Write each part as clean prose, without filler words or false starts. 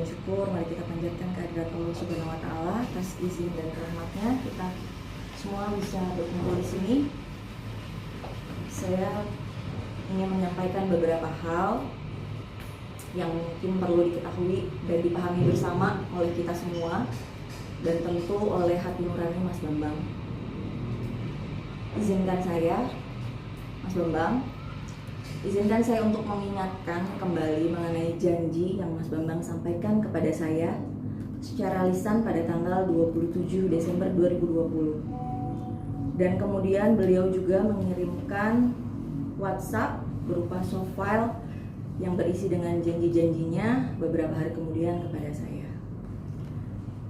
syukur mari kita panjatkan kehadirat Allah Subhanahu wa taala atas izin dan rahmatnya kita semua bisa berkumpul di sini. Saya ingin menyampaikan beberapa hal yang mungkin perlu diketahui dan dipahami bersama oleh kita semua dan tentu oleh hati nurani Mas Bambang. Izinkan saya, Mas Bambang, izinkan saya untuk mengingatkan kembali mengenai janji yang Mas Bambang sampaikan kepada saya secara lisan pada tanggal 27 Desember 2020. Dan kemudian beliau juga mengirimkan WhatsApp berupa soft file yang berisi dengan janji-janjinya beberapa hari kemudian kepada saya.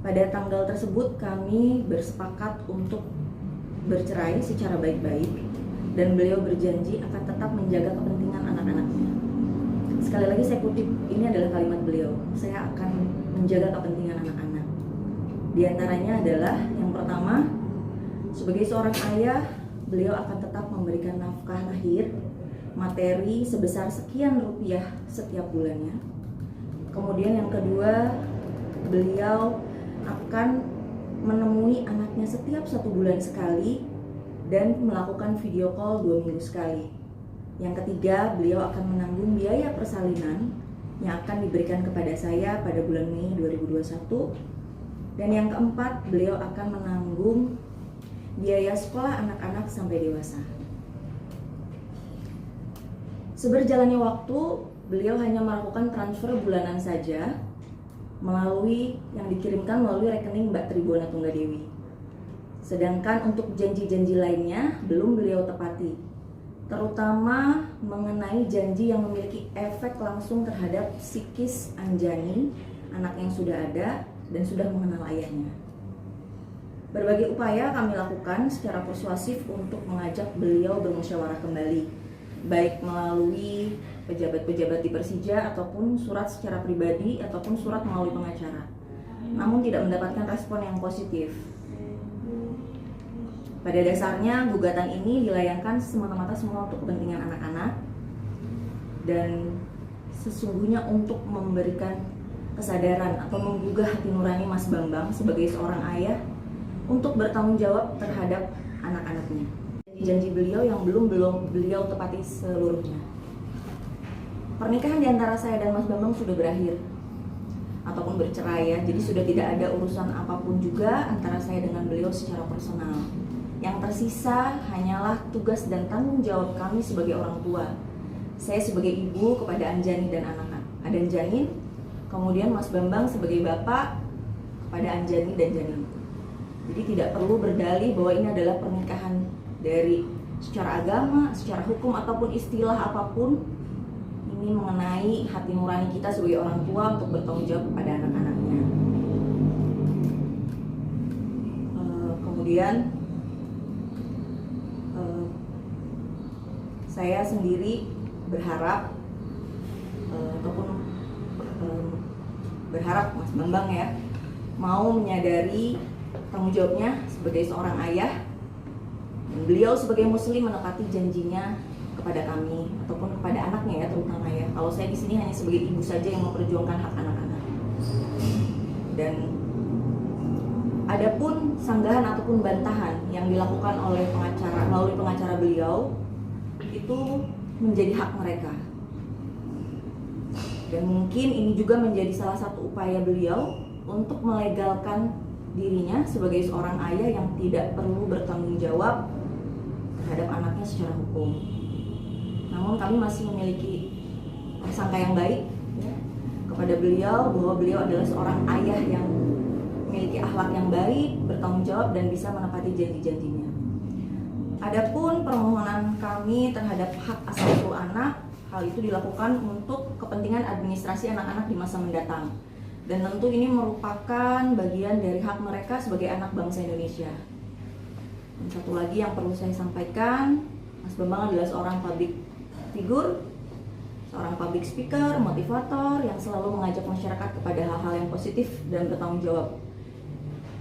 Pada tanggal tersebut kami bersepakat untuk bercerai secara baik-baik dan beliau berjanji akan tetap menjaga kepentingan anak-anaknya. Sekali lagi saya kutip, ini adalah kalimat beliau, saya akan menjaga kepentingan anak-anak. Di antaranya adalah yang pertama, sebagai seorang ayah, beliau akan tetap memberikan nafkah lahir, materi sebesar sekian rupiah setiap bulannya. Kemudian yang kedua, beliau akan menemui anaknya setiap 1 bulan sekali dan melakukan video call 2 minggu sekali. Yang ketiga, beliau akan menanggung biaya persalinan yang akan diberikan kepada saya pada bulan Mei 2021. Dan yang keempat, beliau akan menanggung biaya sekolah anak-anak sampai dewasa. Seberjalannya waktu, beliau hanya melakukan transfer bulanan saja yang dikirimkan melalui rekening Mbak Tribona Tunggadewi. Sedangkan untuk janji-janji lainnya belum beliau tepati, terutama mengenai janji yang memiliki efek langsung terhadap psikis Anjani, anak yang sudah ada dan sudah mengenal ayahnya. Berbagai upaya kami lakukan secara persuasif untuk mengajak beliau bermusyawarah kembali, baik melalui pejabat-pejabat di Persija ataupun surat secara pribadi ataupun surat melalui pengacara. Namun tidak mendapatkan respon yang positif. Pada dasarnya gugatan ini dilayangkan semata-mata semua untuk kepentingan anak-anak dan sesungguhnya untuk memberikan kesadaran atau menggugah hati nurani Mas Bambang sebagai seorang ayah untuk bertanggung jawab terhadap anak-anaknya. Janji beliau yang belum beliau tepati seluruhnya. Pernikahan di antara saya dan Mas Bambang sudah berakhir ataupun bercerai ya. Jadi sudah tidak ada urusan apapun juga antara saya dengan beliau secara personal. Yang tersisa hanyalah tugas dan tanggung jawab kami sebagai orang tua. Saya sebagai ibu kepada Anjani dan anak-anak, Adan Janin, kemudian Mas Bambang sebagai bapak kepada Anjani dan Janin. Jadi tidak perlu berdalih bahwa ini adalah pernikahan dari secara agama, secara hukum ataupun istilah apapun. Ini mengenai hati nurani kita sebagai orang tua untuk bertanggung jawab kepada anak-anaknya. Kemudian saya sendiri berharap ataupun berharap Mas Bambang ya mau menyadari tanggung jawabnya sebagai seorang ayah dan beliau sebagai muslim menepati janjinya kepada kami ataupun kepada anaknya ya, terutama ya. Kalau saya di sini hanya sebagai ibu saja yang memperjuangkan hak anak-anak. Dan adapun sanggahan ataupun bantahan yang dilakukan oleh pengacara melalui pengacara beliau itu menjadi hak mereka. Dan mungkin ini juga menjadi salah satu upaya beliau untuk melegalkan dirinya sebagai seorang ayah yang tidak perlu bertanggung jawab terhadap anaknya secara hukum. Namun kami masih memiliki prasangka yang baik ya, kepada beliau bahwa beliau adalah seorang ayah yang memiliki akhlak yang baik, bertanggung jawab dan bisa menepati janji-janjinya. Adapun permohonan kami terhadap hak asal usul anak, hal itu dilakukan untuk kepentingan administrasi anak-anak di masa mendatang. Dan tentu ini merupakan bagian dari hak mereka sebagai anak bangsa Indonesia. Dan satu lagi yang perlu saya sampaikan, Mas Bambang adalah seorang public figur, seorang public speaker, motivator yang selalu mengajak masyarakat kepada hal-hal yang positif dan bertanggung jawab.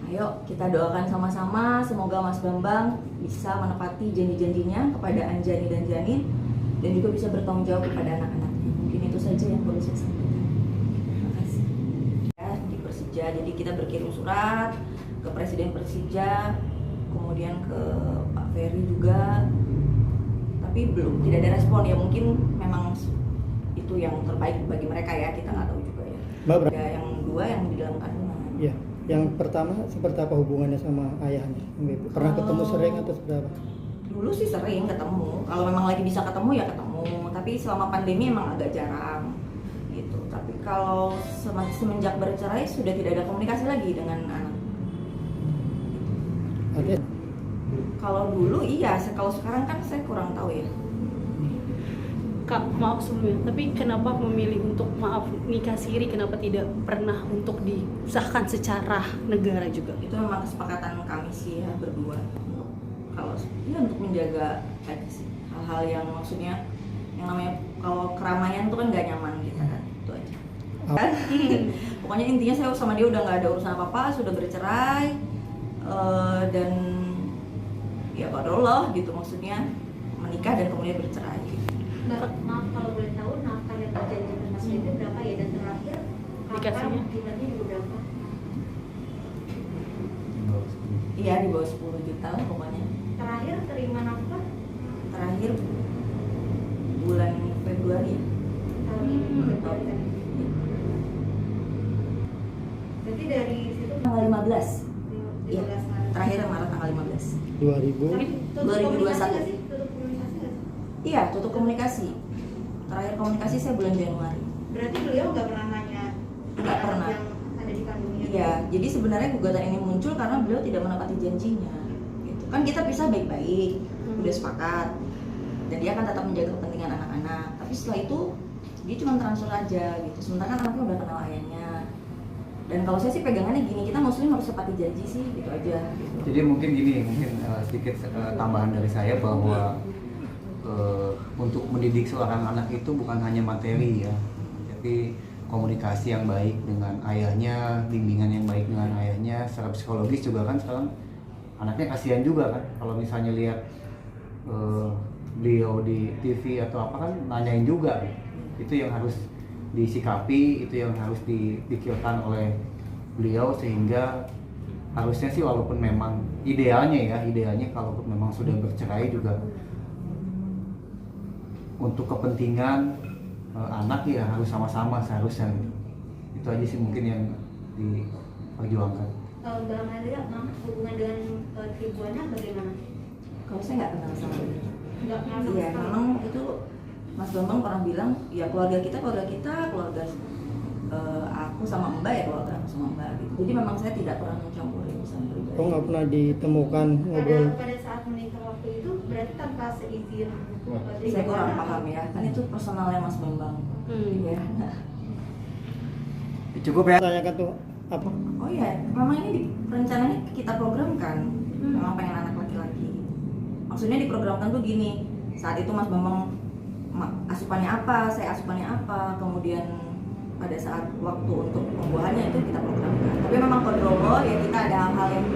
Ayo kita doakan sama-sama, semoga Mas Bambang bisa menepati janji-janjinya kepada Anjani dan Janin dan juga bisa bertanggung jawab kepada anak-anaknya. Mungkin itu saja yang perlu saya sampaikan. Persija. Jadi kita berkirim surat ke Presiden Persija, kemudian ke Pak Ferry juga, tapi tidak ada respon. Ya mungkin memang itu yang terbaik bagi mereka ya, kita nggak tahu juga ya. Ada yang dua yang di dalam kandungan. Iya. Yang pertama seperti apa hubungannya sama ayahnya? Pernah ketemu sering atau seberapa? Dulu sih sering ketemu. Kalau memang lagi bisa ketemu ya ketemu. Tapi selama pandemi emang agak jarang gitu. Tapi kalau semenjak bercerai sudah tidak ada komunikasi lagi dengan anak. Ada. Kalau dulu iya, kalau sekarang kan saya kurang tahu ya. Kak, maaf sebelumnya, tapi kenapa memilih untuk nikah siri, kenapa tidak pernah untuk disahkan secara negara juga? Itu memang kesepakatan kami sih ya berdua. Untuk menjaga aja sih hal-hal yang maksudnya yang namanya kalau keramaian itu kan nggak nyaman kita kan, itu aja. Pokoknya intinya saya sama dia udah nggak ada urusan apa-apa, sudah bercerai dan ya qadarullah gitu, maksudnya menikah dan kemudian bercerai. Maaf kalau boleh tahu nafkah yang dijanjikan Mas Febri berapa ya, dan terakhir Dikasihnya? bulannya juga berapa? Iya di bawah 10 juta lah pokoknya. Terakhir terima nafkah Terakhir bulan Februari ya. tahun ini Februari tadi. Berarti dari situ Tanggal 15. 15 Iya. Maret. Terakhir Maret tanggal 15. 2000. Tapi tutup 2021. komunikasi nggak sih? Tutup komunikasi nggak sih? Iya, tutup komunikasi. Terakhir komunikasi saya bulan Januari. Berarti beliau nggak pernah nanya Nggak pernah. yang ada di kandungnya. Iya, jadi sebenarnya gugatan ini muncul karena beliau tidak menepati janjinya. Gitu. Kan kita pisah baik-baik, udah sepakat. Dan dia akan tetap menjaga kepentingan anak-anak. Tapi setelah itu dia cuma transfer aja gitu. Sementara kan anaknya udah kenal ayahnya. Dan kalau saya sih pegangannya gini, kita muslim harus tepati janji sih, gitu aja. Gitu. Jadi mungkin sedikit tambahan dari saya bahwa untuk mendidik seorang anak itu bukan hanya materi ya, tapi komunikasi yang baik dengan ayahnya, bimbingan yang baik dengan ayahnya, secara psikologis juga kan sekarang anaknya kasihan juga kan kalau misalnya lihat beliau di TV atau apa kan nanyain juga, itu yang harus disikapi, itu yang harus dipikirkan oleh beliau, sehingga harusnya sih walaupun memang idealnya kalaupun memang sudah bercerai juga untuk kepentingan anak ya harus sama-sama seharusnya. Itu aja sih mungkin yang diperjuangkan. Dalam hal ini, hubungan dengan Tribuana bagaimana? Kalau saya nggak kenal sama dia. Nggak kenal sama Iya, sekali. memang itu Mas Bambang pernah bilang, ya keluarga kita, keluarga aku sama Mbak ya, keluarga aku sama Mbak gitu. Jadi memang saya tidak pernah mencampuri urusan pribadi. Oh, nggak pernah ditemukan ngobrol. Pada saat menikah waktu itu berarti tanpa seizin Saya kurang paham ya, kan itu personalnya Mas Bambang. Iya. Cukup ya. Tanyakan tuh apa? Oh iya, memang ini rencananya kita programkan. Memang pengen anak laki-laki. Maksudnya diprogramkan tuh gini, saat itu Mas Bambang asupannya apa, saya asupannya apa, kemudian pada saat waktu untuk pembuahannya itu kita programkan. Tapi memang kontrol ya, kita ada hal-hal yang